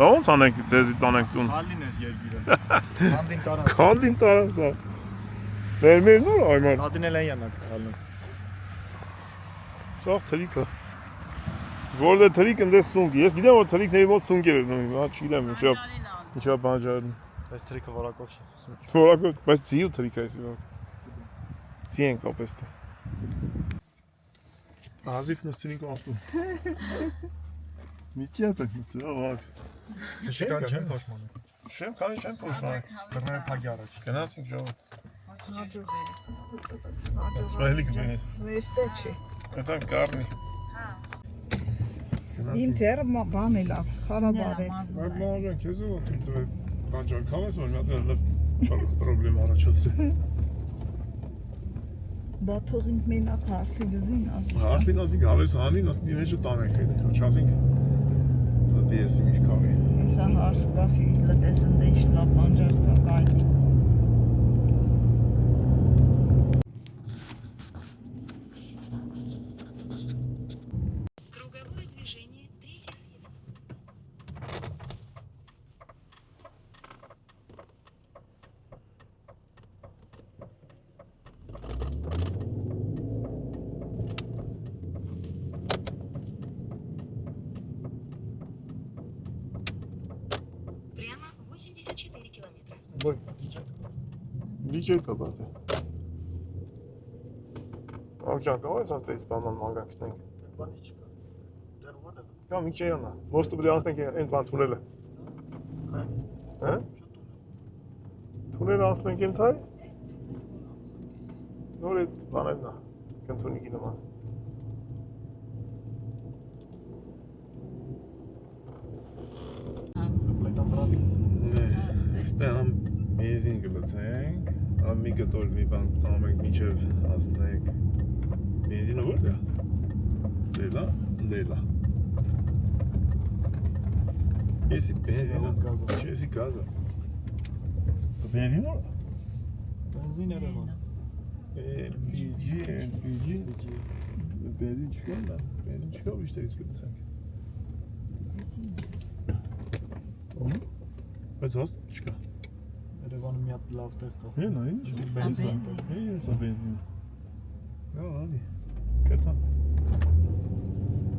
Ո՞նց անենք ձեզի տանենք տուն։ Հալին ես երգիրը։ Քանդին տարած։ Քանդին տարածա։ Մեր նոր այմար։ Հատինել են յանակ հալին։ Սա թրիկը։ Որտե թրիկ ընդես սունկ։ Ես գիտեմ որ թրիկների մոտ սունկեր են ունում, հա չգիտեմ ինչա բանջարն։ Այս թրիկը որակով չի։ Որակով, բայց ձիու թրիկ է այսինքն։ Ձի են կապես թե։ Ազիվ նստինի կապում։ Մի կերպ ենք նստել, ավակ։ Շեկան չեն փոշմանը։ Շեմ քանի չեն փոշմանը։ Կրները փագի առաջ։ Գնացինք ժողով։ Հաջող։ Սմայլի կմենես։ Զեստե չի։ Այդան կարնի։ Իմ ձերը բան է լավ, խարաբարեց։ Այդ մաղան քեզ ու դու բանջար քավես որ մի հատ պրոբլեմ առաջացրի։ Բա թողինք մենակ հարսի վզին ասի։ Հարսին ասի գալիս անին ասի մեջը տանենք հետ։ Չասինք։ Դա դիեսի միշտ քավի։ Սա հարս կասի լտեսն դե ինչ լավ բանջար կա կայնի։ Круговое движение, третий съезд. Прямо 84 километра. Որ Դիջեյ կապատ է։ Աղջան կարող ես ասել իսպանան մանգան գտնենք։ բանի չկա։ Դեռ որտեղ։ Կամ իջեյոնա։ Ոստը բրի անցնենք այն բան թունելը։ Քանի։ Հա։ Թունելը անցնենք են թայ։ Նոր այդ բանն է։ Կընթունիկի նման։ Լետան վրա։ Ստե համ բենզին գլցենք, համ մի կտոր մի բան ծամենք մինչև հասնենք։ Բենզինը որտե՞ղ է։ Ստելա, դելա։ Եսի բենզինը, չեսի գազը։ Բենզինը։ Բենզին Երևան։ LPG, բենզին չկա դա, բենզին չկա ուշտերից գլցենք։ Բայց հաստ չկա։ Երևանը մի հատ լավ տեղ կա։ Հեն այն ինչ բենզին։ Սա բենզին։ Հա, ալի։ Կտա։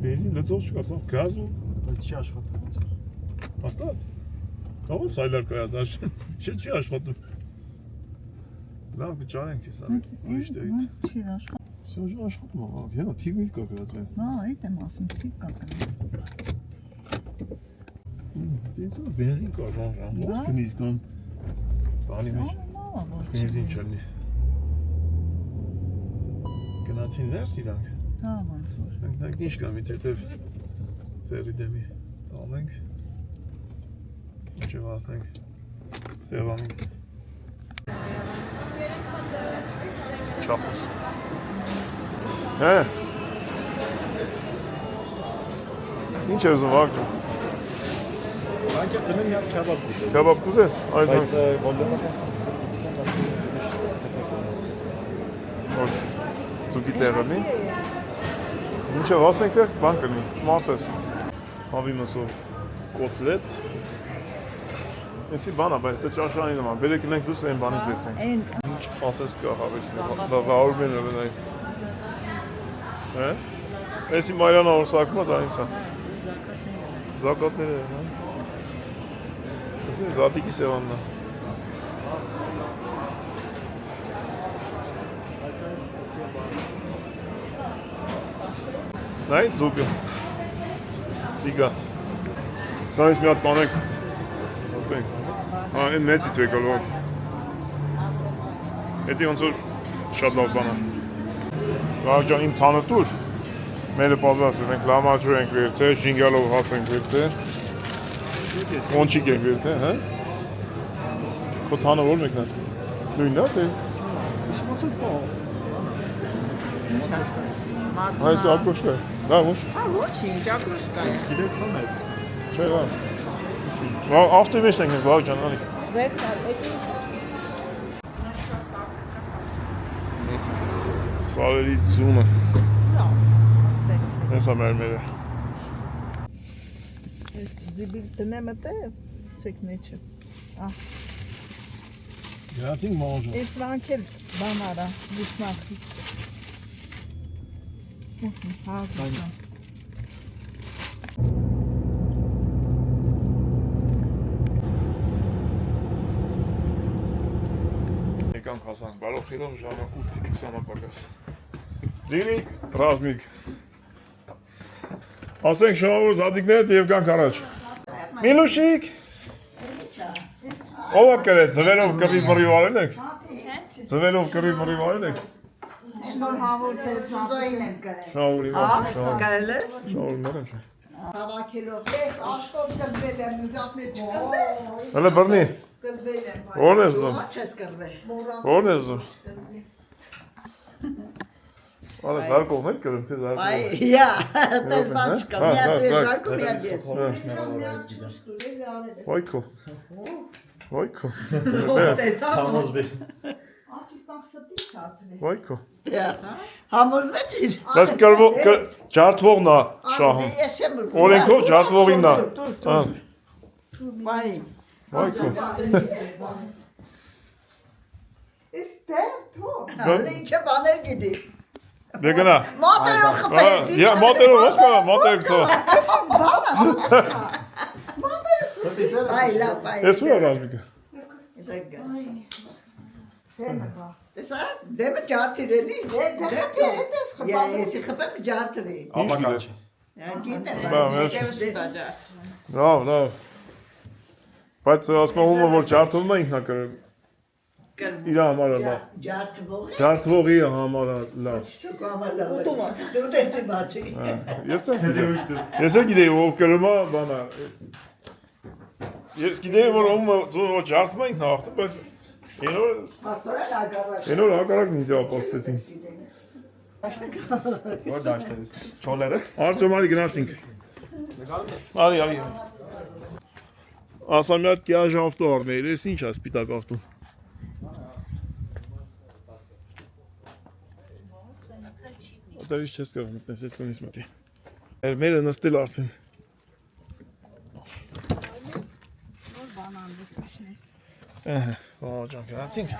Բենզին լծող չկա, սա գազ ու Բայց չի աշխատում։ հաստատ։ Կարող է սայլար կայա դաշ։ Չի աշխատում։ Լավ կճարենք ես այն ուշտերից։ Չի աշխատում։ Սա աշխատում է, հենա թիվի կա գրածվեն։ Հա, այդ եմ ասում, թիվ կա։ Դենսը բենզին կա բան, ոնց կնից կան։ Բանի մեջ բենզին չլինի։ Գնացին ներս իրանք։ Հա, ոնց որ։ Մենք ինչ կա մի թեթև ձերի դեմի ծամենք։ Ինչև հասնենք Սևանին։ Չախոս։ Հե։ Ինչ ես ուղակը։ Անկյա տնեմ մի հատ քյաբաբ դիտել։ Քյաբաբ կուզես։ Այդ Բայց ոլդեմակաս որ ծուկի տեղը լի։ Մինչև հասնենք տեղ բան կլինի, մասես։ Հավի մսով կոտլետ։ Էսի բան է, բայց դա ճաշարանի նման, բերեք գնենք դուս այն բանից վերցենք։ Այն Ինչ ասես կա հավեսի, վաղորում են ըլենայի։ Հե? Էսի մայրանա որ սակում է, դա ինձ է։ Զակատները են, հա։ Էսի զատիկի սևանն է։ Նայ, ձուկը։ Սիգա։ Սա ինձ մի հատ տանենք։ Հոտենք։ Հա, են մեծից եկալով։ Էդի ոնց որ շատ լավ բան է։ Լավ ջան, իմ թանը տուր։ Մերը պատրաստ է, մենք լամաճուր ենք վերցել, ժինգալով հաց ենք վերցել։ Ոնչիկ ենք վերցել, հա։ Քո թանը որ մեկն է։ Նույնն է, թե։ Իսկ ոնց է կա։ Այս ակոշկա։ Դա ոչ։ Հա, ոչինչ, ակրոշկա է։ Գիտեք ո՞ն է։ Չէ, դա։ Ավտոյի մեջ ենք, լավ ջան, ալի։ Վերցալ, էդի Սարերի ձումը։ լավ։ Հեսա մեր մերը։ Ես զիբիլ տնեմ էտե, ցեք նեչը։ Գնացինք մանժը։ Ես վանքել բան արա, դուսնախիչ։ Հա, Եկանք հասանք, բարով խիրով ժամը 8-ից 20 պակաս։ Լիրի, ռազմիկ։ Ասենք շնորհավոր զատիկներ եւ կանք առաջ։ Միլուշիկ։ Ո՞վ կրե, ձվերով կռի մռի վարել եք։ Ձվերով կռի մռի վարել եք։ Շնորհավոր ձեզ զոհին եմ կրել։ Շնորհավորի ո՞նց շնորհ։ կարել է։ Շնորհ մերն չէ։ Հավաքելով ես աշկոտ կզվել եմ, ինձ մեջ չկզվես։ Հələ բռնի։ Կզվել եմ։ Ո՞րն է զում։ Ո՞նց ես կրվել։ Ո՞րն է զում։ Արա զարկողներ կրում թե զարկող։ Այ, յա, դες բան չկա, մի հատ ես զարկում, մի հատ ես։ Ոյքո։ Ոյքո։ Տեսա՞ր։ Համոզվի։ Աչիստան ստի չափել։ Ոյքո։ Համոզվեցիր։ Բայց կրվող ջարդվողն է շահում։ Ես չեմ ուզում։ Օրենքով ջարդվողինն է։ Վայ։ Ոյքո։ Էս դե թո։ Հալի ինչ բաներ գիտի։ Դե գնա։ Մոտերով խփել։ Յա մոտերով ո՞նց կա, մոտերով ցո։ Այ լավ, այ։ Էս ու ռազմիկը։ Տեսա, դեմը ջարդիրելի։ Ես խփեմ ջարդվի։ Ապակաչ։ Գիտեմ, Բա, բայց Լավ, լավ։ Բայց ասում եմ որ ջարդվում է ինքնա կրել։ Իր համար լավ։ ջարդվող է։ Ջարդվողի համար լավ։ Դու համար լավ։ Դու դեցի բացի։ Ես ես գիտեի ով կրում է բանա։ Ես գիտեի որ ով ջարդվում է ինքնա հաղթում, բայց Աստորեն ագարակ։ Ենոր հակարակն ինձ ապացուցեցին։ Որ դաշտես։ Չոլերը։ Արջոմարի գնացինք։ Արի։ Ասա մի հատ կիաժ ավտո առնել, ես ինչ է սպիտակ ավտո։ Ատավիշ չես կարող մտնես, ես կոնիս մտի։ Մերը նստել արդեն։ Որ բանանդես իշնես։ Ջան, գնացինք։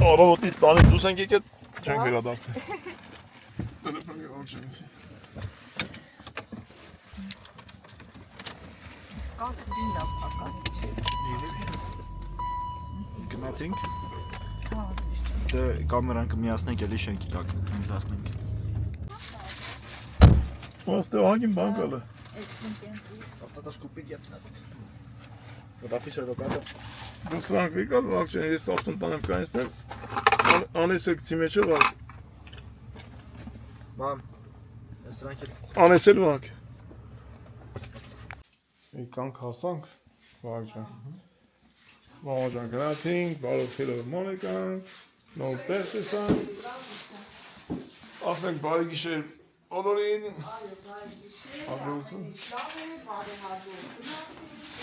Առավոտից տանից դուս ենք եկել, չենք վերադարձել։ Տելեֆոն գնալ չենցի։ Գնացինք։ Դե կամերան կմիացնենք էլի շենքի տակ, ինձ ասնենք։ Ոստե ահագին բան կալը։ Остаташ купить я надо. Вот афиша докада. Դու սրանք եկալ, ակչեն, ես ավտոն տանեմ կանցնեմ, անեսել կցի մեջը վակ, Մամ, սրանք էլ անեսել վակ։ Եկանք հասանք, վակ ջան։ Մամա ջան գնացինք, բարով խելով ման եկանք, նոր տեղ տեսանք, ասենք բարի գիշեր օնորին, հաջողություն,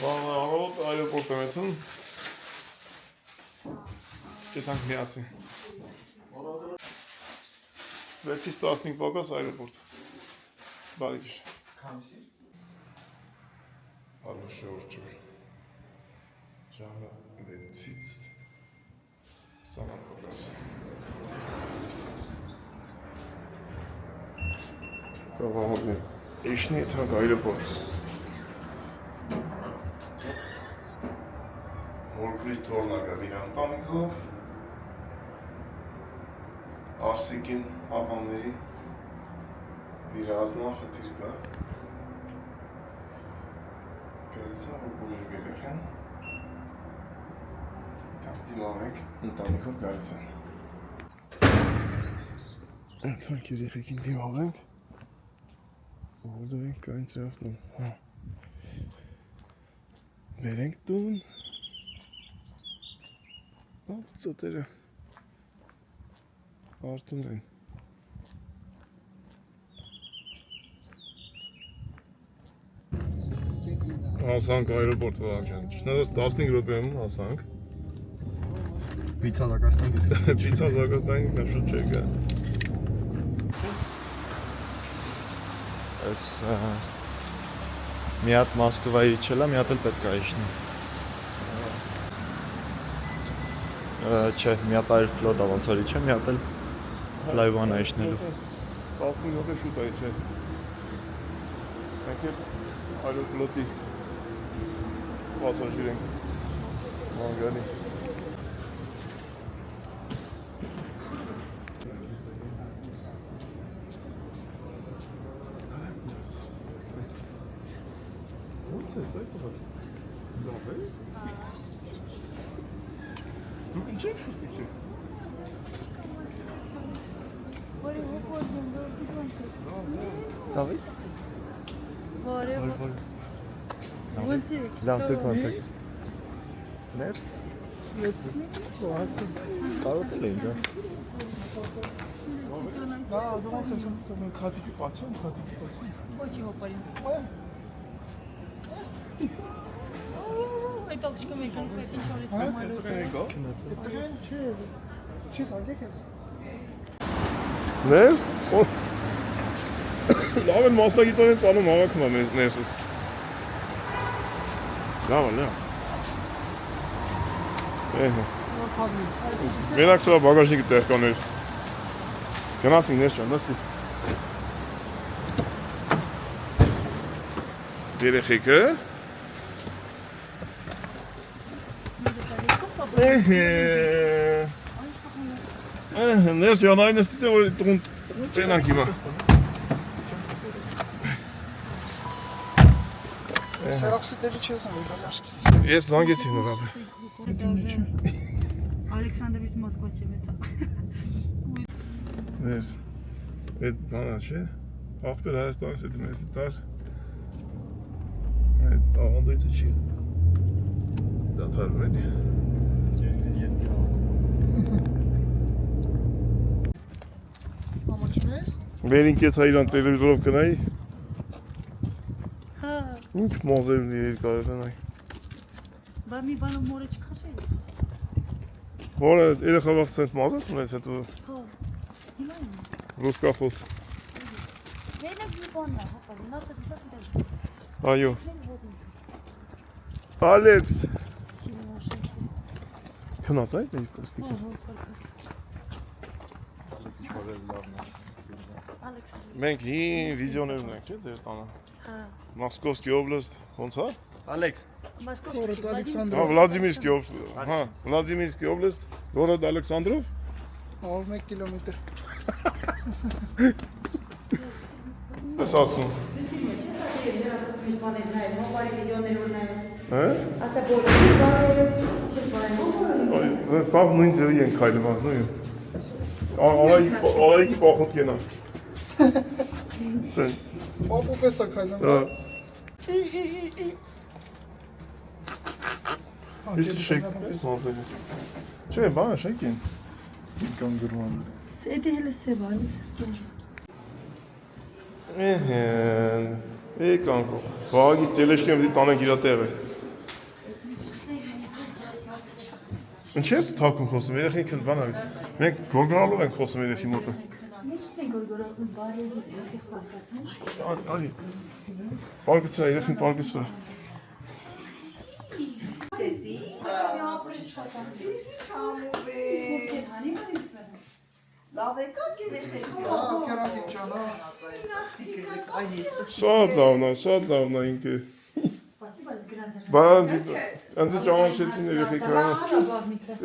բարով այրոպորտ եմ եթուն, Կետանք միասին։ 6-ից 15 պակաս այրոպորտ։ Բարի գիշեր։ Բարի շորչը։ Ժամը 6-ից 20 պակաս։ Ծավալը էշնի եթանք այրոպորտ։ Որքրից թորնագար իր անտանիքով, Արսիկին ապամների իր ազնա խտիր կա, գալիսա որ բուժ գերեք են, տակ դիմավենք ընտանիքով գալիս են։ Ընտանք երեխեքին դիմավենք, որդովենք կայնց ավտոն, բերենք տուն, ծոտերը արդուն են։ Հասանք այրոպորտ վաղջան, ճիշտնարս 15 ռոպեում հասանք։ Պիցա զակացնենք ես։ Պիցա զակացնենք, նա շուտ չեկա։ Այս Մի հատ Մոսկվայի իջելա, մի հատ էլ պետք է իջնի։ Չէ, մի հատ Airflow-ը ոնց որ իջե, մի հատ էլ Fly-One-ը իջնելու։ 10 minut է շուտ է չէ։ Մենք Airflow-ի պատվեր ենք։ Մանգանի։ Ո՞նց է սա դա։ Լավ է։ Դու ինչ ես շուտի չէ։ Լավ է։ Բարև։ Ոնց եք։ Լավ դուք ոնց եք։ Ներ։ Կարոտել ենք։ Da, doar să sunt un khati paçam. Очень հոպարին։ Այդ աղջիկը մեկան ու այդ ինչ արեց համալու։ Ներս։ Լավ են մասնագիտորեն ծանում հավաքում է ներսս։ Լավ է, լավ։ Մենակ սրա բագաժնիկը տեղ կաներ։ Գնացինք ներս ճան, նստի։ Երեխեքը։ Ներս ճան այն նստի թե որ տուն տենանք հիմա։ Սերախսիտելի չես անվել, աշկիս։ Ես զանգեցի նորաբը։ Ալեքսանդրից Մոսկվա չմեցա։ Ներս, այդ բանը չէ, աղբեր Հայաստանից էդ մեզի տար, այդ աղանդույթը չի դատարում էլի։ Ամաչում ես։ Վերինք ետ հայրան տելևիզորով կնայի, Հա, ինչ մոզերն իրեր կարել նայի։ բա մի բանով մորը չքաշել։ Որը երեխա վաղ սենց մազես ունես հետո Հա, հիմա եմ։ ռուսկախոս։ Վերնակ մի բանն է, հապա, նացը դիպակ դեր։ Այո։ Ալեքս։ Քնած այդ ինչ պստիկը։ Մենք հին վիզիոներ ունենք, չէ՞ ձեր տանը։ Հա, Մոսկովսկի օբլաստ, ոնց է։ Ալեքս, Մոսկովից Ալեքսանդր։ Հա, Վլադիմիրսկի օբլաստ, հա, Վլադիմիրսկի օբլաստ, Գորոդ Ալեքսանդրով։ 1 կիլոմետր։ Ես ասում։ Հա։ Ասա բոլորը բարերը չեն բարը։ Սա նույն ձևի են քայլում, նույն։ Արայքի պախոտ կենա։ Չեն։ Ապու պես է քայլում։ Իսկ շեք, մազերը։ Չէ, բանը շեք են։ կան գրման։ Սեդի հելը սև Ալեքսս կեր։ Էհեն, եկանք, վաղագից տելեշկեմ դի տանենք իրա տեղը։ Ինչ ես թակում խոսում, երեխին կն բան ավիտ։ Մենք գորգորալով ենք խոսում երեխի մոտը։ Մեկին են գորգորակում բարեզից ոտեղ պարկացան։ Ալի, պարգծրա, երեխին պարգծրա։ Լավ եկաք երեխեք։ Կերակի ճանա։ Շատ լավն է ինքը։ Բան, անձը ճանաչեցին երեխեքը,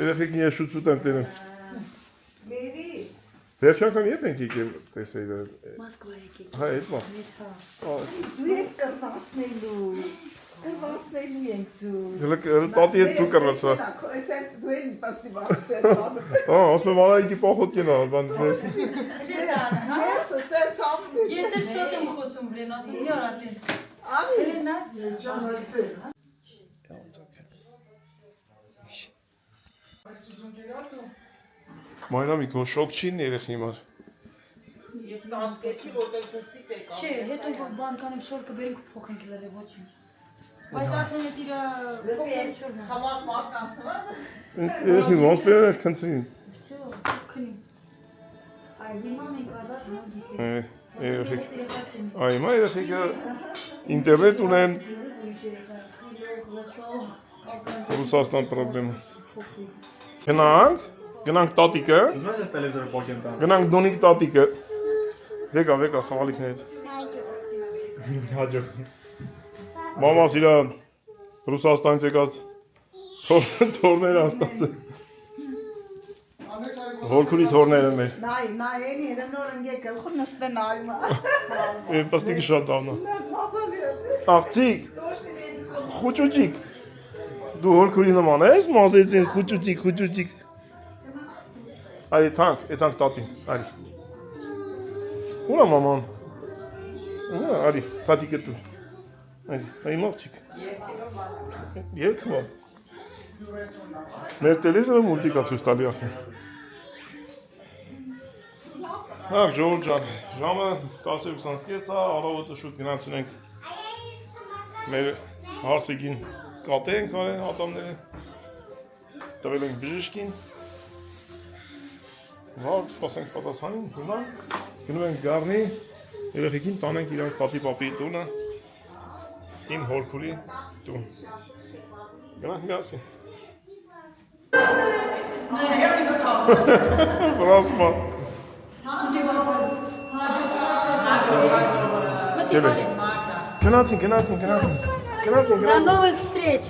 երեխեքին ես շուտ եմ տենում։ Մերի։ Վերջական ետ ենք եկել տեսել։ Մոսկվա եկել։ Հա, այդ բան։ Դու եք կրվասնելու ենք ձու։ Հələ տատի հետ դու կռվացա։ Այսենց դու են պաստի բացեց անում։ Հա, ասում եմ արայքի պախոտ կենա, բան դες։ Ներսը սենց անում։ Ես էլ շատ եմ խոսում վրեն, ասում մի արատեն։ Անի։ Նա Մայրամի քո շոկ չի երեխի համար։ Ես ծանցկեցի, որտեղ դսից եկա։ չէ, հետո բան կանենք շորկը բերենք ու փոխենք լրը ոչինչ։ Բայց արդեն այդ իրա փոխել շորն է։ Խամաս մարդ անցնված։ Երեխին ոնց բերել ես քնցրին։ Всё, քնի։ Այ հիմա մենք ազատ հանգիստ ենք։ Երեխեք։ Այ հիմա երեխեքը ինտերնետ ունեն։ Ռուսաստան պրոբլեմը։ Գնանք տատիկը։ Ուզում ես տելևիզորը փոքեն տան։ Գնանք Դոնիկ տատիկը։ Վեկա, խաղալիքներ։ Հաջող։ Մամաս իրա Ռուսաստանից եկած թորներ աստացը։ Հորքուրի թորները մեր։ Նայ, էնի հրնորն եկել, խո նստեն այմա։ Պաստիկը շատ դավնա։ Մազալի է։ Աղջիկ, խուճուճիկ։ Դու հորքուրի նման ես, մազեցին խուճուճիկ։ Այ թանք տատին, արի։ Ուրա մաման։ Արի, տատիկը դու։ Այ մաղջիկ։ Երկվա։ Մեր տելևիզորը մուլտիկա ցույց տալի ասեն։ Հա, Ժորժ ջան, ժամը 10:20-ից է, առավոտը շուտ գնացինենք մեր հարսիկին կատե ենք արել ատամները, տվել ենք բժիշկին, վաղ սպասենք պատասխանին, հիմա գնում ենք գառնի, երեխեքին տանենք իրանց տատի պապի տունը, իմ հորքուրի տուն, գնանք միասին։ Բրասմա Գնացին До новых встреч.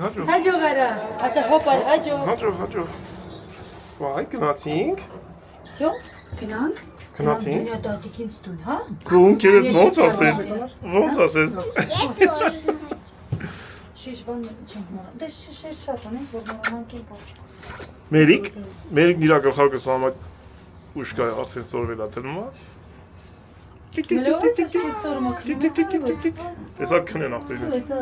հաջող Հաջող արա, ասա հոպար, հաջող։ Հաջող Վայ, գնացինք Всё, գնանք։ Գնացինք Դու տատիկին ստուն, հա։ Քուն կերետ ոնց ասեց Շիշ բան չեմ մոռա։ Դե շիշ շատ ունենք, որ մոռանանք ինչ ոչ։ Մերիկ իրա գլխարկը սամա ուշկա արդեն սորվել է դնում Մելոս չի սորմա քնի։ Էսա քնեն ախտերին Էսա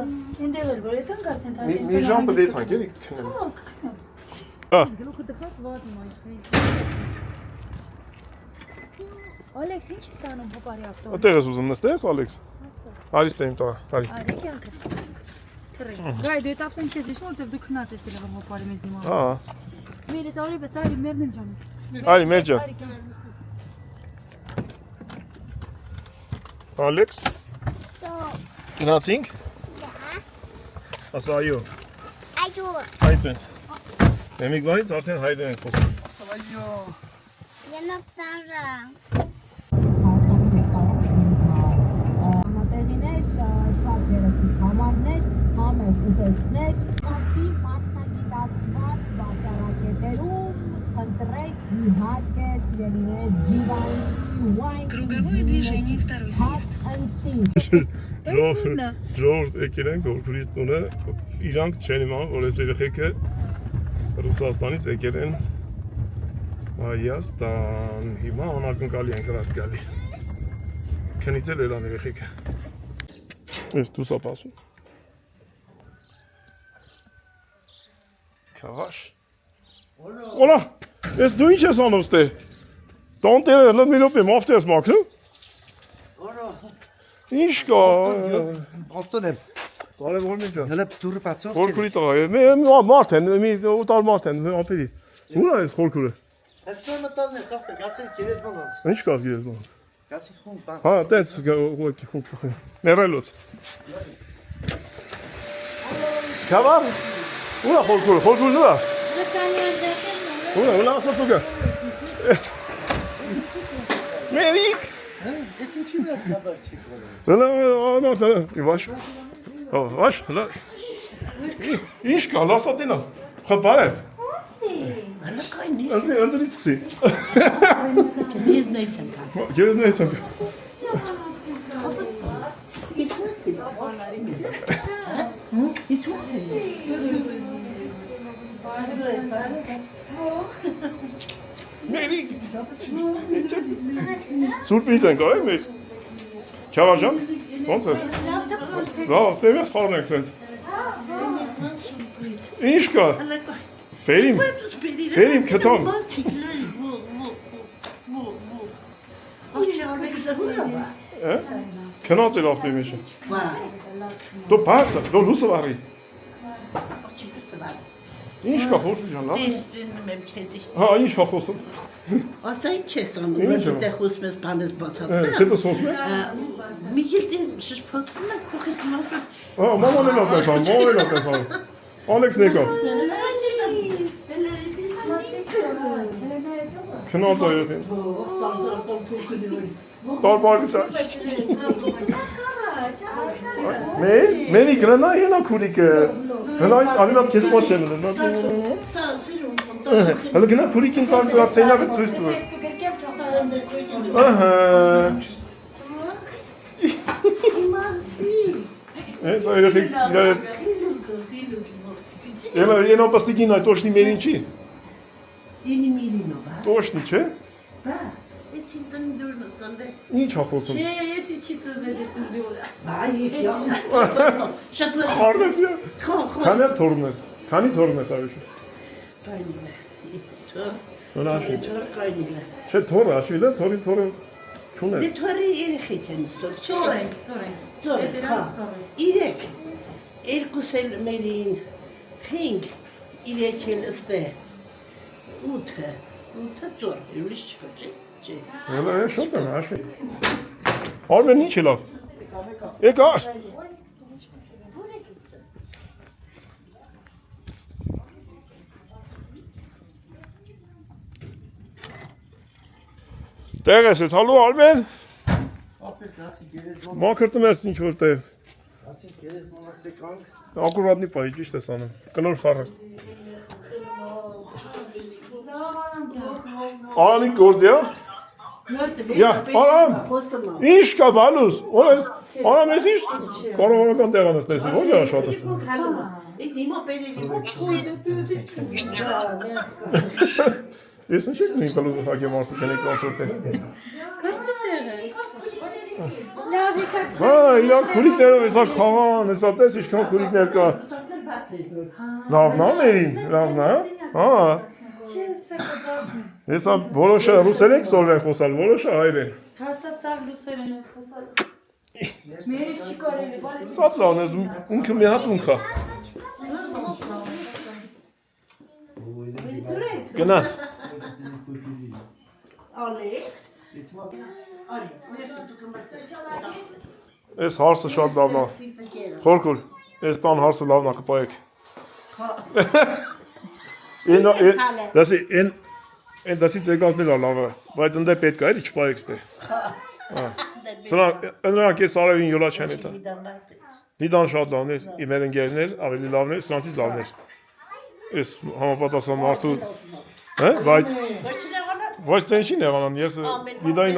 ինդևեր որ էտան կարծեն տա։ Մի ժամ պետք է թանք էլի քնեն Գլուխը դպած վազում այս։ Ալեքս ինչ ես անում հոպարի ավտո։ Այդտեղ ես ուզում նստես Ալեքս Արի ստեին տա արի Արի կյանքս։ Թռի։ Գայ դու այդ ավտոն չես իշ որտեվ դու քնած ես ելավ հոպարի մեզ դիմաց։ Հա Մերես արի բես արի մերնեն ջան։ Արի մեր ջան Ալեքս Գնացինք Ասա այո Այդպես Εμείς գայից արդեն հայրեն ենք խոսում Այո։ Անատեղիներ, շատ երեսիկ համարներ, համեր ուտեսներ, կարգի մասնագիտացված վաճառակետերում, ընտրեք իհարկե սիրելիներ ջիվանի, wine, Круговое движение, второй съезд. Ժողովուրդ եկել ենք հորքուրից տունը իրանք չեն իմանալ որ այս երեխեքը Ռուսաստանից եկել են Հայաստան հիմա անակնկալի ենք հրաստ գալի քնից էլ ելան երեխեքը ես դու սա պասում Քավաշ Օլա ես դու ինչ ես անում ստե տանտերը լավ մի լոպե մավտե ես մաքրում Ինչ կա Ավտոն եմ։ Կարևոր մի ջան Հələ դուրը բացող։ Խորքուրի տղա է, մարդ են, մի օտար մարդ են, ապերի Ուրա ես խորքուրը Հստոր մտավն է, սաղ գացել գերեզմանոց։ Ինչ կար գերեզմանոց Գացել խուն բան։ Հա, տենց խունք Ներելոց Կավար Ուրա խորքուրը նրա Ուրա ասա տուկը Մերիկ Ես ինչի մեր կաբար չի կորել։ Վաշ Վաշ Ինչ կա, լասատինա Խպարև Անձրի սկսի Դիզնեյց են կան։ Գերեզնեյց եմ Մերիկ Սուրպրիզ ենք այ մեր Քավար ջան ոնց ես Լավ տևես խառն ենք սենց Ինչ կա Բերիմ քթան Քնած էլ ավտոյի մեջ Դու բարձր դու լուսը վարի Ինչ կա խոսում ջան, լավ։ Դերնում եմ քեզի։ Հա, ինչ կա խոսում։ Ասա ինչ ես անում, Ինչ որ եմ։ դե խոսում ես բանես բացատրել։ Հետո խոսում ես։ Մի քիչ շփոթում եմ քուխից մասը։ Հա, մաման էլ ատեսան, մաման էլ ատեսան։ Ալեքսն եկա։ Քնած այդին։ Տարբարիցա։ Մերի գրնա ենա քուրիկը։ Հնա անիմատ քեզ ոչ եմ լնա։ Հələ գնա քուրիկին տան սենյակը ցույց տուր։ Ահա։ Այս այրեխի Ելա պաստիկին այդ տոշնի մերին չի։ Ինի միրինո, բա։ Տոշնի չէ։ Բա, ես ինքն դուրն ծանդե։ Ինչ ա խոսում։ Ես իչի տվեցի դուրա։ Բա, ես յա։ Շփոթ։ Խառնեց։ Խո։ Քանի թորն ես։ Քանի թորն ես ավիշ։ Կայնիլը։ Թոր։ Հնաշի։ Թոր կայնիլը։ Չէ թորը աշվիլը, թորը Դե չունես։ թորի երեխի չեն ստոր։ Ծորենք։ Ծոր, հա։ Իրեք։ Երկուսել մերին։ 5 իրեք էլ ստե։ 8 ծոր, ուրիշ չկա, չէ։ Հələ շոտ եմ աշվի։ Արմեն ինչ է լավ։ Եկա։ Տեղ ես էդ, հալու Արմեն։ Մաքրտում ես ինչ որ տեղ։ Ակուրատնի պայի ճիշտ ես անում։ Կնոր խառը։ Արանի գործի, հա։ Յա, Արամ։ Ինչ կա բալուս։ Ոնես, Արամ ես ինչ կառավարական տեղ անստեսի, ո՞ր է աշխատը։ Ես հիմա բերելի Ես ինչ եք նույն կլուզը խակի մարդու կենեք անցորդը։ Լավ եսակ։ Հա, իրան քուրիկներով եսա խաղան, եսա տես ինչքան քուրիկներ կա։ Լավն ա մերին, լավն ա, հա։ Եսա որոշը ռուսեր ենք սորվեն խոսալ, որոշը հայր են։ Հաստատ սաղ լուսերեն են խոսալ։ Մերից չի կարելի, բալի։ Սատ լավն ես, ունքը մի հատ ունքա։ Գնաց։ Ալեքս։ Ես հարսը շատ լավն ա։ Խորքուր, ես տան հարսը լավն ա կպայեք։ Դասի, են դասից եկածներ ա լավը, բայց ընդե պետք ա էլի չպայեք ստե։ Նրանք ես արևին յոլա չեն էտա։ Լիդան շատ լավն էր, իմեր ընգերներ, ավելի լավն էր, սրանցից լավն էր։ Ես համապատասխան մարդու, բայց դե ինչի նեղանան, ես Լիդայի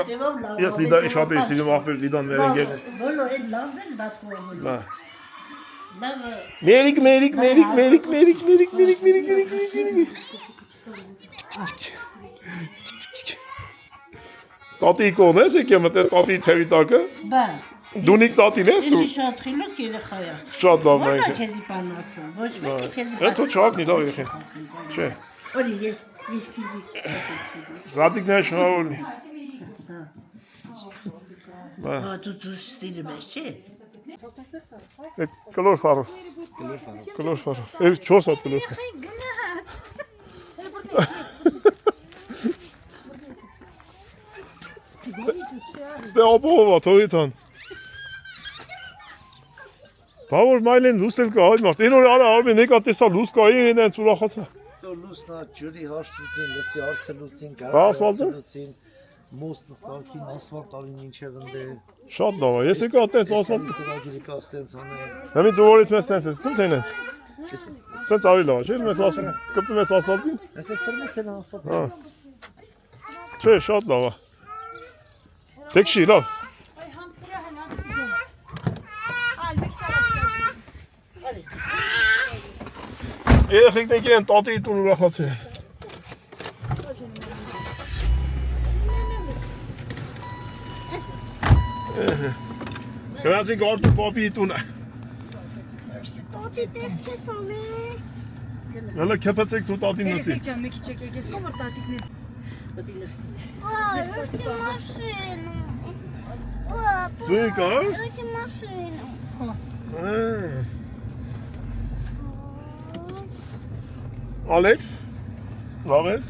շատ էի սիրում աղբեր Լիդան մեր ընգերներ։ Բոլո էլ լավն էլ բաց կողմը։ Մերիկ։ Տատի կողն ես եք եմ էտ տատի թևի տակը։ Բա։ Դունիկ տատին ես դու։ Ես շատ խիլոք երեխա է։ Շատ լավն Ո՞ր է։ է քեզի բան ասում։ Ոչ մեկը քեզի Էդ թո չաղտնի լավ եղին։ Չէ։ Օրի ես վիսկի։ Զատիկները շնորհավորնի։ Ա դու ստիլը մեծ չէ։ Էդ կլոր ֆարով։ Էդ 4 հատ կլոր։ Ստե ապովա թողիթան։ Բավոր մայլեն լուսել կա այդ մարդ։ Այն օր արա արմեն եկա տեսա լուս կա այն այնց ուրախացա։ Լուսնա ջրի հաշտուծին, լսի արցելուծին, Ասֆալտը։ գազելուծին, մոստը սարքին, ասֆալտ արին ինչև ընդ է։ Շատ լավ է։ Ես եկա այդպես ասֆալտ։ Խորագիրի կա ստենց անեն։ Համի դու որից մեզ սենց ես, դու տենես։ Սենց ավելի լավ է, չէ՞, մեզ ասում, կպտում ես ասֆալտին։ Ես ես թրմես են ասֆալտ։ Հա։ Չէ, շատ լավ է։ Տեքշի, լավ։ Ay hampura hemen atacağım. Al bir çarap. Երեխեքներ իրեն տատի տուն ուրախացել են։ Գնացինք արդու պապի տունը։ Տատի տեղ չես ամեն։ Հələ քեփեցեք դու տատին նստի։ Can meki çekek. Esma tatikler. Բդի նստի։ Ո՞ր машину։ Դու եկար։ Ո՞ր машину։ Ալեքս։ Լավ ես։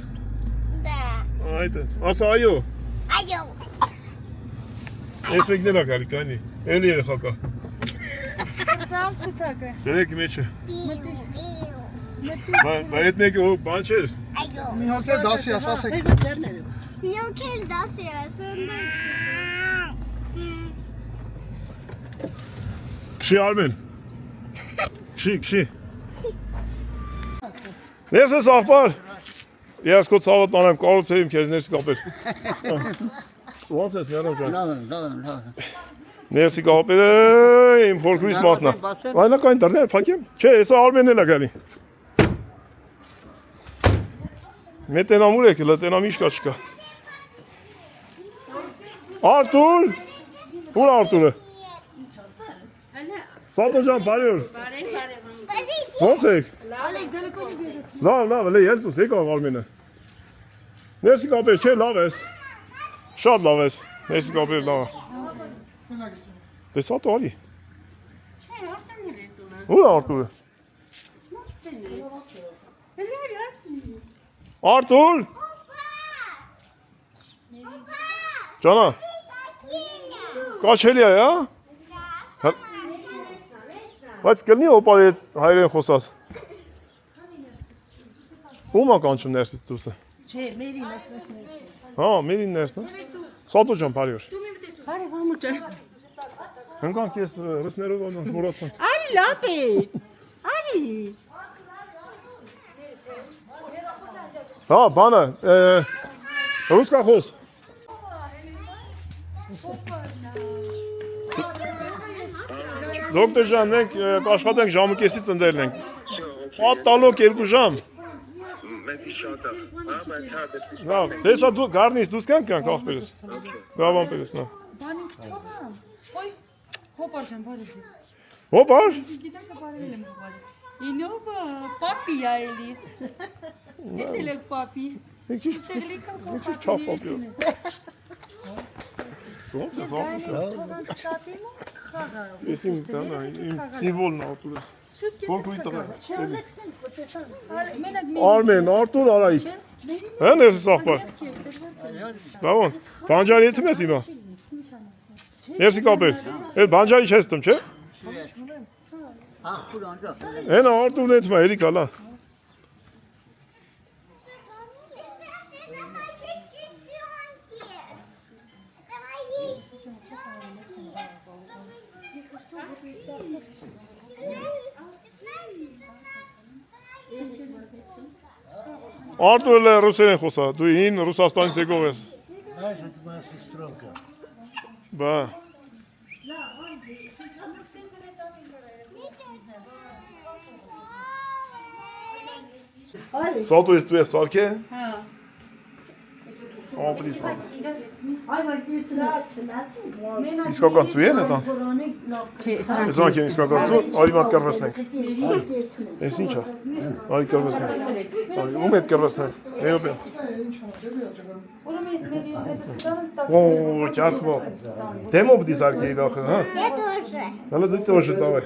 Da. Այդ է։ Ասա այո։ Այո։ Ես մեկն էլ ակալի կանի։ Էլի երեխա կա։ Ծամ ցուցակը։ Դրեք մեջը։ Բիու։ Բայց այդ մեկը բան չէր։ Այո։ Մի հոգի դասի ասվածեք։ Նյոքել դասի ասոնդից։ Քշի Արմեն։ Քշի։ Ներս ես աղբար։ Ես քո ցավը տանեմ, կարոցեիմ քեզ ներս կապել։ Ոնց ես մերոն ջան։ Ներսի կապել իմ փորքրից մատնա։ Վայնակային դռներ փակեմ։ Չէ, հեսա Արմենն էլ է գալի։ Մեծ տենամուր եք, լա տենամիշ կա չկա։ Արտուր։ Ուր Արտուրը։ Սատո ջան, բարի օր։ Ոնց եք։ Լավ, լե ես դուս եկա Արմենը։ Ներսի կապել, չէ, լավ ես։ Շատ լավ ես։ Ներսի կապել լավ։ Դե Սատո արի։ Ուր Արտուրը։ Արտուր։ Ջանա։ Կաչելի է, հա։ Բայց կլինի օպարի հայրեն խոսած։ Ում ականչում ներսից դուսը։ Չէ, մերին ասում։ Հա, մերին ներսն է։ Սատո ջան, բարի օր։ Բարի համուճը։ Հնկանք ես ռուսներով մոռացան։ Արի լավ է։ Արի։ Հա, բանը, ռուսկախոս։ Դոկտոր ջան, մենք աշխատենք ժամը կեսից ընդելն ենք։ Պատալոկ 2 ժամ։ Լավ, հեսա դու գարնից դուս կանք ախպերս։ Բրավ ամպերս, նա։ Բանիկ թողամ։ Ոյ, հոպար ջան, բարի ես։ Հոպար։ Գիտեմ թե բարի եմ հոպար։ Ինովա, պապի այլի։ Դիտել եք պապի։ Եկի չափ պապի։ Ոնց է զապուշը։ Ես իմ տանը, իմ սիմվոլն արտուրս։ Որքույն տղա։ Արմեն, Արտուր Արայիկ։ Հա ներսից աղբար։ Դա ոնց։ Բանջարի եթում ես հիմա։ Ներսի կապել։ Այդ բանջարի չես տում, չէ։ Հենա Արտուրն եթում է, էլի կալա։ Արտուրը ռուսերեն խոսա, դու հին Ռուսաստանից եկող ես։ Знаешь, это моя сестренка. Բա։ Սատո ես դու ես սարքե։ Հա։ Ապրիս։ Այ վարդի Իսկական ծու են էտան։ Չէ, Ես ոնք են իսկական ծու, արի մատ կրվեսնենք։ Ես ինչ է։ Արի կրվեսնենք։ Արի ում էդ կրվեսնենք։ Էյոպեն։ О, чатво. Դեմո պիտի սարքեի դախը, հա։ Я тоже. Հələ դու тоже давай։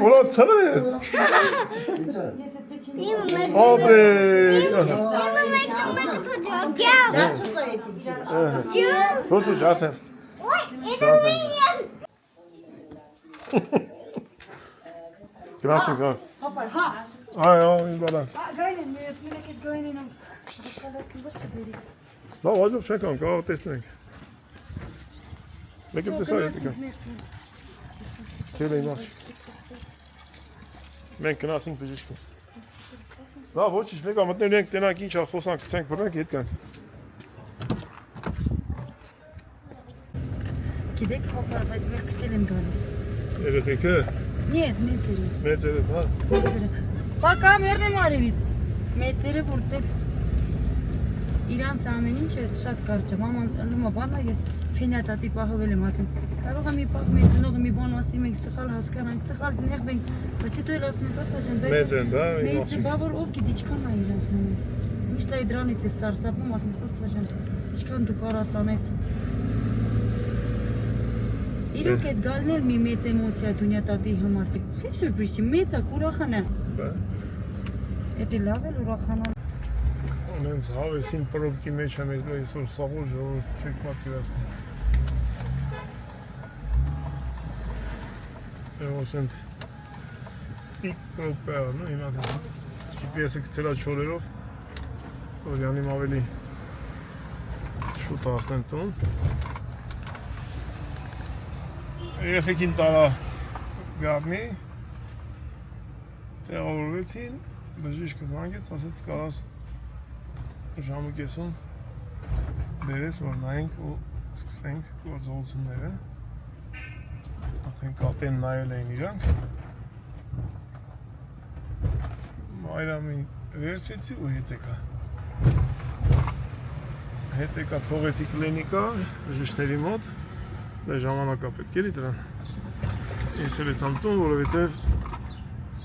Օլա ցավես։ Ապրե։ Թոթու ջասեն։ Ой, это блин. Գրանցենք, հա։ հոպար, հա։ Այ, այն բալա։ Գային են, մենակ էս գային են։ Շփոթալեսկի ոչ չբերի։ Լավ, այժմ չենք անում, կարող տեսնենք։ Մեկը տեսա եկա։ Քելեի մաչ։ Մենք գնացինք բժիշկի։ Լավ, ոչինչ, մեկ ամտնենք ենք տենանք ինչ խոսանք, գցենք բռնենք, հետ կանք։ Գիտեք հոպար, բայց մեր քսել են գալիս։ Երեխեքը։ Нет, մեծերը։ Մեծերը, հա։ Մեծերը։ Պակա մերնեմ արևից։ Մեծերը որտեվ իրանց ամեն ինչը շատ կարճ է։ Մաման լումա բանա ես ֆինատատի պահովել եմ ասում։ Կարող է մի պահ մեր ծնողը մի բան ասի, մենք սխալ հասկանանք, սխալ նեղվենք, բայց հետո էլ ասում ենք, աստղան, Մեծ են, դա, մեծ բա որ ով գիտի ինչքան է իրանց մոնում։ Միշտ է դրանից է սարսափում, ասում ես աստղան, ինչքան դու կարաս անես։ Իրոք այդ գալն էլ մի մեծ էմոցիա դունյա տատի համար։ Խի սուրպրիզ չի, մեծ է, ուրախան է։ Էդի լավ էլ ուրախանալ։ Ունենց հավեսին պրոբկի մեջ եմ եկել այսօր սաղու ժողովուրդ չեք պատկերացնի։ Սենց պիկ պրոբկա է, նո հիմա սենց GPS-ը գցելա չորերով, որ յանիմ ավելի շուտ հասնեն տուն։ Երեխեքին տարա գարնի, տեղավորվեցին, բժիշկը զանգեց, ասեց կարաս ժամը կեսուն բերես, որ նայենք ու սկսենք գործողությունները։ Արդեն կատեն նայել էին իրանք։ Մայրամի վերցեցի ու հետ եկա։ Հետ եկա թողեցի կլինիկա, բժիշկների մոտ, մեր ժամանակա պետք էլի դրան։ Ես էլ եմ տուն, որովհետև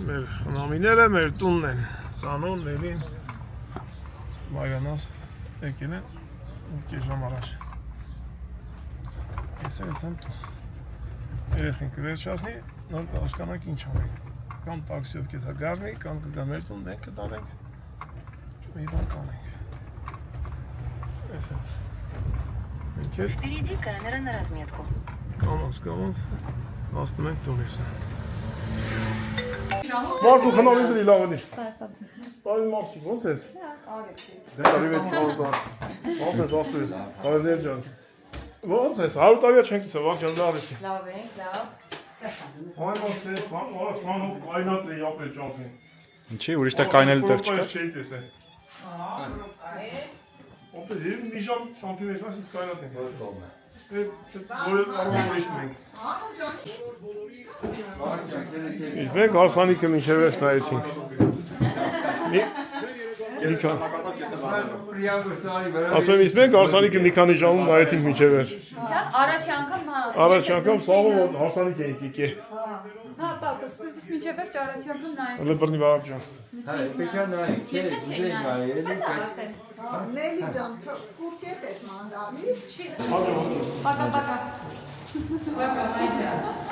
մեր խնամիները մեր տունն են, Սանոն, Նելին, Մայրանաս եկել են ու կես ժամ առաջ։ Ես էլ եմ տուն։ Երեխին կվերջացնի, նոր կհասկանանք ինչ անենք։ Կամ տաքսիով կետա գարնի, կամ կգա մեր տուն, մենք կտանենք, մի բան կանենք։ Ես էց։ Մենք էր Впереди камера на разметку. կամած, հասնում ենք տունիսը։ Մարդու խնամին դրի լավ էլի։ Բարի մարդիկ, ոնց ես։ Դեպարիվետ չորդան։ Ոնց ես, ասու ես, բարիներ ջան։ Ոնց ես, 100 տարիա չենք ծը, վաղ ջան լավ եսի։ Լավ ենք, լավ։ Այ ոնց ես, սանով կայնած էի ապեր ճասին։ Ինչի, ուրիշ տեղ կայնելու տեղ չկա։ Չէի տեսել։ Ապեր, մի ժամ շանքի մեջ ասից կայնած ենք։ Որը կարող ուրիշ մենք։ Իսկ մենք հարսանիքը մինչև վերջ նայեցինք։ Ասում եմ, իսկ մենք հարսանիքը մի քանի ժամում նայեցինք մինչև վերջ։ Առաջի անգամ հա։ Առաջի անգամ սաղում հարսանիք էինք եկել։ Հա, պապա, սկզբից մինչև վերջ առաջի անգամ նայեցի։ Լպրնի բարապ ջան։ Ես էլ չէի նայել։ Նելի ջան, քուր կեպ ես մանդալիս։ Պակա։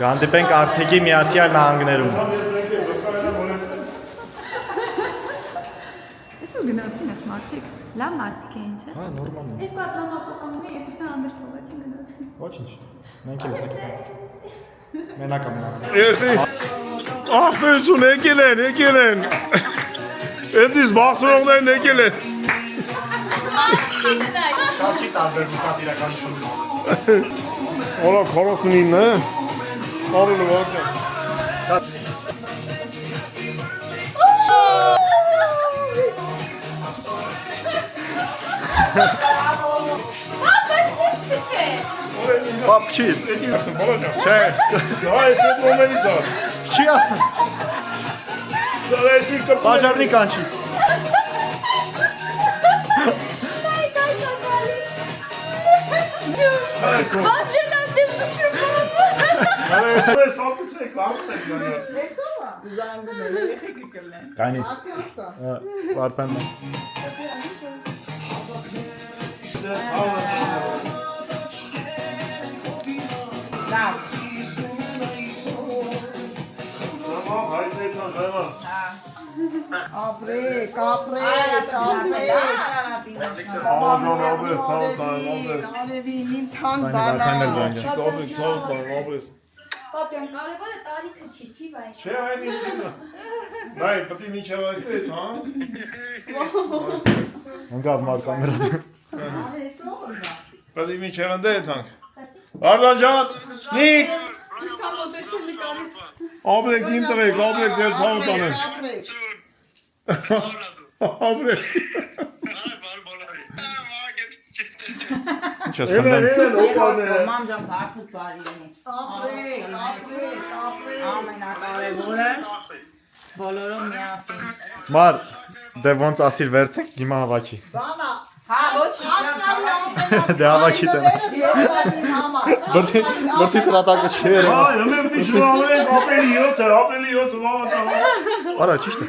Կհանդիպենք Արթեգի Միացյալ Նահանգներում։ Ես ու գնացին ես մարդիկ։ Լավ մարդիկ էին, չէ՞։ Հա, նորմալ է։ Երկու հատ մամապոկամն է, երկուսն անդր թողեցին գնացին։ Ոչինչ։ Մենք էլ եկել։ Մենակ եմ մնացել։ Եսի, աղբերություն եկել են։ Էդիս բաղցրողներն եկել են։ Կաչի տարբերություն իրականություն։ Օրա 49 է։ Կարոն վաղ ջան։ Պապ չի։ Չէ։ Դա ես էդ ոմենից ա։ Չի ասում։ Դա եսի կպ։ Բաժարնի կանչի։ Ես ապուծեք, արդեք գանյա։ Տեսո՞վ է։ Զանգում է, երեխեքի կլեն։ Կայնի։ Արտյոսը։ Վարպենն է։ Լավ։ Ապրեք։ Արևին իմ թանկ Վարպենն բանա։ էլ Պապյան, կարևորը տարիքը չի, թիվը է։ Չէ, այն ինքնը։ Նայ, պետք է միջև այստեղ, հա։ Ընկավ մար կամերա։ Պետք է միջև ընդ է տանք։ Արտան ջան, նիկ։ Ինչքան մոտեցի նկարից։ Ապրեք իմ տղեկ, ապրեք ձեր ցավը տանեմ։ Ապրեք։ Ինչ ես խնդրում։ Մամ ջան, բարձր բարի լինի։ Ապրեք։ Ամենակարևորը բոլորում միասին։ Մար, դե ոնց ասիր վերցենք, հիմա հավաքի։ Բանա։ Հա, ոչինչ։ Դե հավաքի տենա։ Բրդի սրատակը չի երևա։ Այ, ըմե պետք է շնորհավորենք ապրիլի 7-ը, ապրիլի 7-ը մամա։ Արա, ճիշտ է։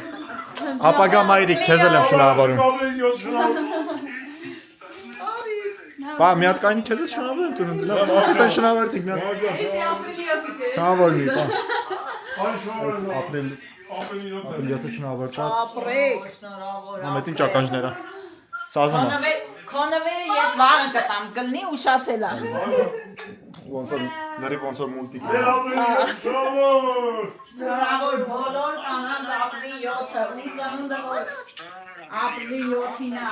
Ապագա մայրիկ, քեզ էլ եմ շնորհավորում։ Ապրիլի 7 շնորհավորում։ Բա մի հատ կայնի քեզ էլ շնորհավորում տունում։ Լավ, ասի տեն շնորհվեցիք մի հատ։ Ես ապրիլի 7-ը։ Շնորհավորմի, բա։ Այ շնորհավորում։ ապրիլյոթը շնորհավորած։ Ապրեք։ Ամենին ճականջները։ Սազումը։ Քոնավերը ես վաղը կտամ, կլնի ուշացել է։ Ոնց որ լրի ոնց որ մուլտիկ։ Շնորհավոր բոլոր կանանց ապրիլի 7-ը, ու ծնունդը ապրիլի 7-ին է։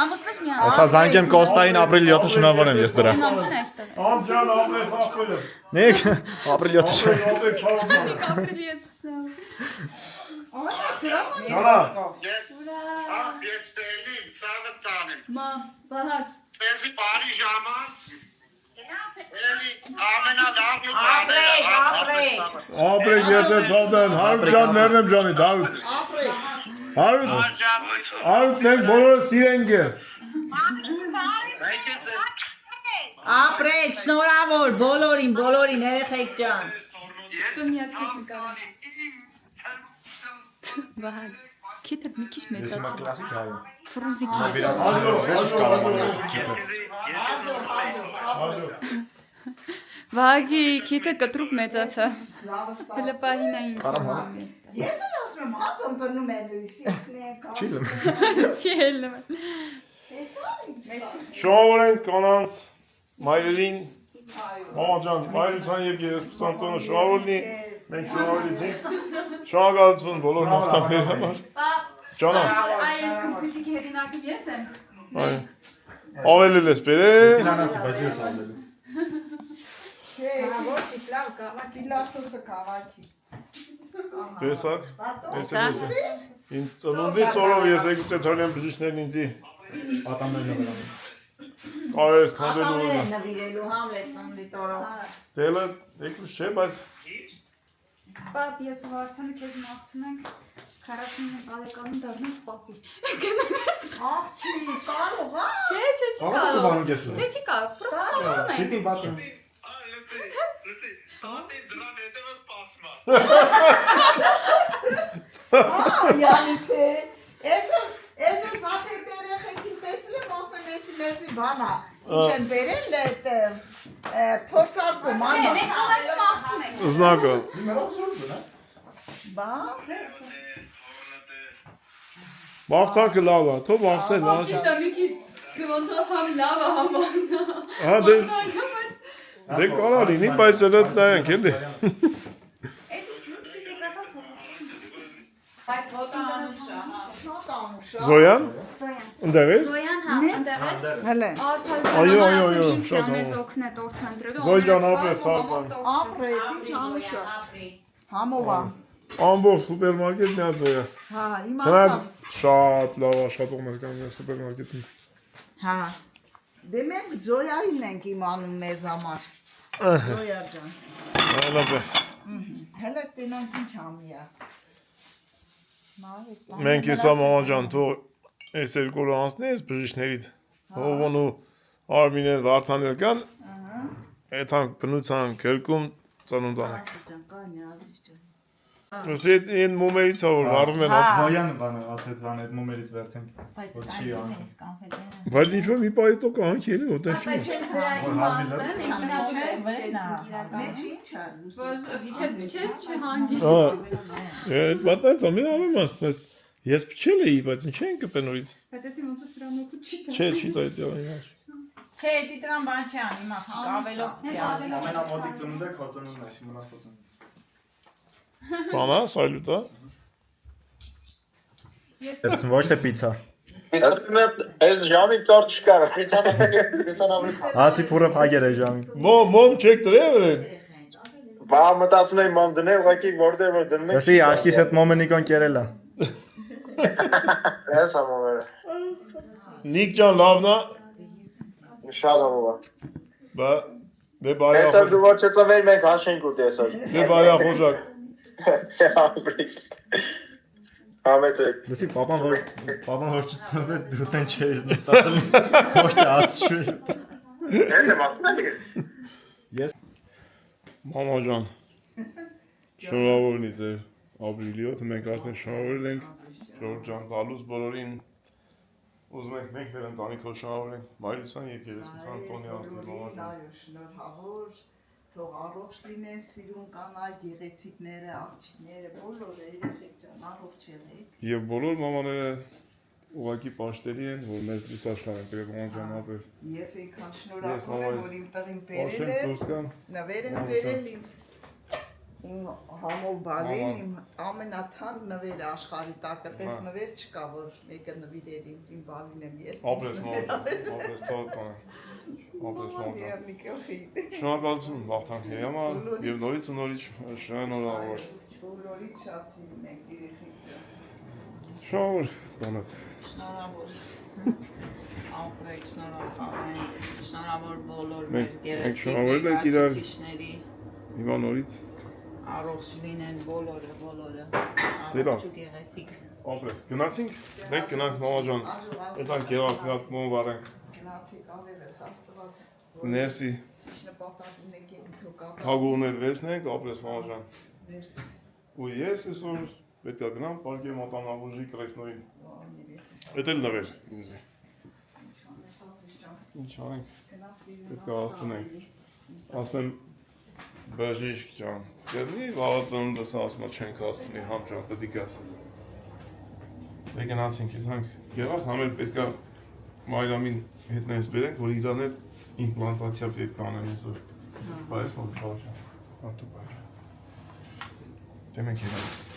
Ամուսնուս մի Հեսա զանգեմ Կոստային ապրիլի 7-ը շնորհավորեմ ես դրա։ ամուսնն է այստեղ։ Ամջան ապրես ապրես։ Նիկ ապրիլի 7-ը շնորհ։ Ապրես չավտան։ Ապրիլի 7-ն։ Ջանա։ Ես տելիմ, ծավը տանեմ։ Մա, Վահագ։ Ծեզի բարի ժամանց։ Էլի ամենալավն ու Ապրեք, ապրեք։ Ապրեք ես է ցավդան, հարուտ ջան ներնեմ ջանի, Դավիթ։ Հարուտ, հարուտ մենք բոլորը սիրենք է։ Ապրեք, շնորհավոր բոլորին երեխեք ջան։ Դու մի հատ քեզ նկարի։ Վահագ։ Քիթը մի քիչ մեծացավ։ Կլասիկ հայ։ Ֆրուզիկի։ Վահագի քիթը կտրուկ մեծացավ։ Հələ պահին այն կողմում։ Ես էլ ասում եմ, հապն բնում են լույսի։ Չիլում։ Չի ելնում։ Շնորհավորենք կանանց մայրերին։ Մամաջան, մայրության եւ երեսպան տոնը շնորհավորնի։ Մենք շնորհավորեցինք։ Շնորհակալություն բոլոր մաղթանքների համար։ Ջանա։ Այս կոմպյուտերի հերինակը ես եմ։ Այ։ Ավելի լես բերե։ Սիրանասի բայց ես ավելել։ Չէ, ոչինչ լավ կավակ, Պիլասոսը կավակի։ Տեսակ։ Տեսակ։ Ինձ ծնունդի սորով ես եկուցե թողնեմ բժիշկներն ինձի։ Ատամներն վրա։ Կարես քանդելու։ նվիրելու Համլետ ծննդի տորով։ Դելը եկուս չէ, բայց Պապ, ես ու Վարդանը քեզ մաղթում ենք 49 տարեկանում դառնաս պապի։ Աղջի, կարող է։ Չէ, չի Աղա կարող։ բանում ես։ Չէ, չի կարող։ Պրոստը մաղթում ենք։ Սիտին բացում։ Յանիքը, այսօր զատեր երեխեքին տեսել եմ, ասում եմ էսի բանա։ Ինչ են բերել այդ փորձարկում, Չէ, անա։ մենք ամենը մաղթում ենք։ զնակը։ Բա, Մաղթանքը լավ է, թող մաղթեն, Ո՞վ ճիշտ է, մի քիչ ոնց որ համ լավ է, համ անա։ հա դե կարա լինի, բայց էլ դայանք էլի։ Էդի սնուցի կատա բայց հոտ անուշա, շատ անուշա։ Զոյան, Զոյան։ ընդեղ ես։ Զոյան հա, ընդեղ է։ Հələ, Այո, շատ Շատ հա։ օգնեց օրդ ընտրելու։ Զոյ ջան, ապրես, սարքան։ ապրեց, ինչ անուշա։ Համովա։ Ամբողջ սուպերմարկետ միա զոյա։ Հա, Չնայած իմացա։ շատ լավ աշխատողներ կան մեր սուպերմարկետում։ Հա։ Դե մենք Զոյային ենք իմանում մեզ համար։ Զոյա ջան։ Լավ է։ Հələ տենանք ինչ ամիա։ Մենք հեսա մամաջան, թող այս երկու անցնես բժիշկներիդ։ Հովոնու Արմինեն Վարդանել կան։ Այդան բնության քերկում ծնունդանեք։ Ոսի այն մոմերից որ վարվում են։ Զոյան բանը ասեց բան այդ մոմերից վերցենք։ Որ չի անում։ Բայց ինչ որ մի բայ տոկ անք էլի որտեղ չի։ Չես վրա իմաստը, մենք գնացել Մեջ ինչ է։ որ փիչես չհանգի։ Հա։ Այդ բատած ամեն ամեն մասնես։ Ես փչել էի, բայց ինչ են կպեն նորից։ Բայց էսի ոնց է սրա մոքու չի տա։ Չէ, չի տա այդ իրան։ Չէ, դիտրան բան չի անի, մախ ավելով։ Հենց ավելով Ամենամոտիկ ծնունդը քո ծնունդն է, մնաց քո ծնունդը։ Բանա, սայլուտա։ Դերցն ոչ թե պիցա։ Այս ժամի տոր չկար, խիցանավի։ Հացի փուրը փագեր է ժամին։ Մոմ չեք դրել։ Բա մտածում եմ մամ դնել, ուղղակի որտեղ որ դնում եք։ Դասի աշկիս հետ մոմենիկոն կերել է։ Այս ամոմերը։ Նիկ ջան լավնա։ Շատ ամոմա։ Բա դե բայա։ Այսօր դու ոչ ծավեր մենք հաշենք ուտի այսօր։ Դե բայա խոժակ։ Ապրի։ Համեցեք։ Դասի պապան որ չծնվեց դուտեն չէր նստել։ Ոչ թե ածշուր։ Ես եմ ապրել։ Մամա ջան։ Շնորհավորնի ձեր ապրիլիոտ, մենք արդեն շնորհավորել ենք Ժորժ ջան տալուս բոլորին։ Ուզում ենք մենք մեր ընտանիքով շնորհավորենք Մայրության եւ Երեսպան տոնի արդեն մամա ջան։ Շնորհավոր թող առողջ լինեն, սիրուն կանայք, գեղեցիկները, աղջիկները, բոլորը երեխեք ջան, առողջ եղեք։ Եվ բոլոր մամաները ուղղակի պաշտելի են, որ մեզ լույս աշխարհ են բերել անջանապես։ Ես այնքան շնորհակալ եմ, որ իմ տղին բերել է, Դուրսկան։ նվեր են բերել իմ համով բարին, իմ ամենաթանկ նվերը աշխարհի տակը, տես նվեր չկա, որ մեկը նվիրել ինձ իմ բալին եմ ես։ Ապրես մոտ, ապրես ցավական։ Ապրես մոտ։ Երնիկոխի։ Շնորհակալություն վաղթանքի համար եւ նորից ու նորից շնորհավոր։ Բոլորից շատ սիրում եք երեխեք։ Շնորհավոր դոնատ։ Շնորհավոր։ Ապրեք, շնորհակալ ենք։ Շնորհավոր բոլոր Մենք մեր շնորհավորել ենք իրար։ գերեզմանիչների, Հիմա նորից առողջ լինեն բոլորը։ Դե լավ։ Առողջ ու գեղեցիկ։ ապրես։ Գնացինք։ Մենք գնանք մամա ջան։ Այդտեղ գերակրած մոմ վարենք։ Գնացիք ավելս աստված։ Ներսի Նպատակին եք իմ թոկապ։ թագուներ վերցնենք, ապրես մամա ջան։ Վերսիս։ Ու ես այսօր պետք է գնամ պարկե մոտանավուժի կրեսնոյին։ Երեխիս։ Էդ էլ նվեր ինձ։ Ինչ Ինչ անենք։ գնացի։ Պետք է հասցնենք։ Ասում եմ բաժիշկ ջան, գտնի վաղածանունդս ասում չենք հասցնի համ ջան, պետք է գաս։ Մենք գնացինք, իրանք գերած համեր պետք է Մայրամին հետնես բերենք, որ իրաներ իմպլանտացիա պետք է անեն այսօր։ Բայց մոտ բաժան։ Հատու բաժան։ Դե մենք իրանք